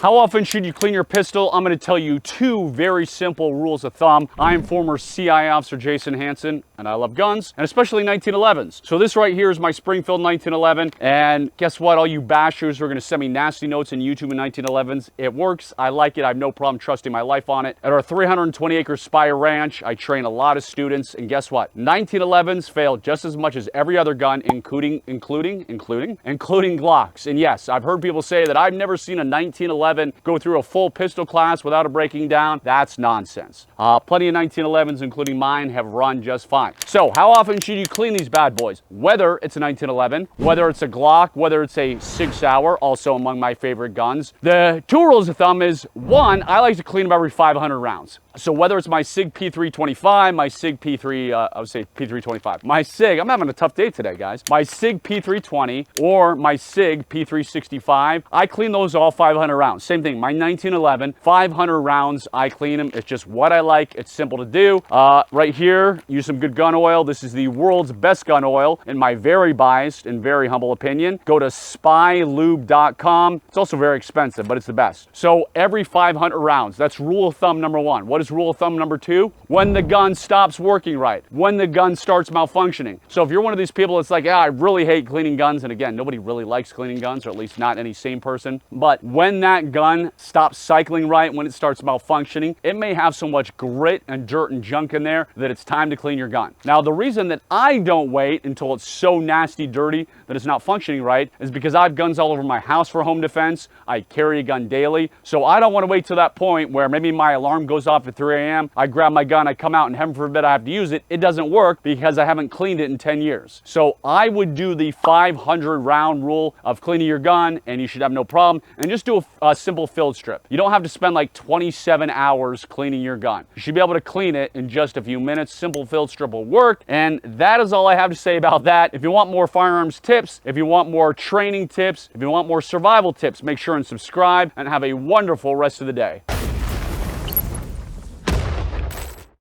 How often should you clean your pistol? I'm going to tell you two very simple rules of thumb. I am former CI officer Jason Hanson, and I love guns, and especially 1911s. So this right here is my Springfield 1911, and guess what? All you bashers who are going to send me nasty notes in YouTube in 1911s, it works. I like it. I have no problem trusting my life on it. At our 320-acre Spire Ranch, I train a lot of students, and guess what? 1911s fail just as much as every other gun, including Glocks. And yes, I've heard people say that I've never seen a 1911 go through a full pistol class without a breaking down. That's nonsense. Plenty of 1911s, including mine, have run just fine. So how often should you clean these bad boys? Whether it's a 1911, whether it's a Glock, whether it's a Sig Sauer, also among my favorite guns. The two rules of thumb is, one, I like to clean them every 500 rounds. So whether it's my Sig P325, my Sig P3, I would say P325, my Sig, I'm having a tough day today, guys. My Sig P320 or my Sig P365, I clean those all 500 rounds. Same thing, my 1911, 500 rounds, I clean them. It's just what I like. It's simple to do. Right here, use some good gun oil. This is the world's best gun oil, in my very biased and very humble opinion. Go to spylube.com. It's also very expensive, but it's the best. So every 500 rounds, that's rule of thumb number one. What is rule of thumb number two? When the gun stops working right, when the gun starts malfunctioning. So if you're one of these people that's like, yeah, I really hate cleaning guns, and again, nobody really likes cleaning guns, or at least not any sane person, but when that gun stops cycling right, when it starts malfunctioning, it may have so much grit and dirt and junk in there that it's time to clean your gun. Now, the reason that I don't wait until it's so nasty dirty that it's not functioning right is because I have guns all over my house for home defense. I carry a gun daily, so I don't want to wait till that point where maybe my alarm goes off at 3 a.m. I grab my gun, I come out, and heaven forbid I have to use it. It doesn't work because I haven't cleaned it in 10 years. So I would do the 500 round rule of cleaning your gun, and you should have no problem. And just do a simple field strip. You don't have to spend like 27 hours cleaning your gun. You should be able to clean it in just a few minutes. Simple field strip will work. And that is all I have to say about that. If you want more firearms tips, if you want more training tips, if you want more survival tips, make sure and subscribe, and have a wonderful rest of the day.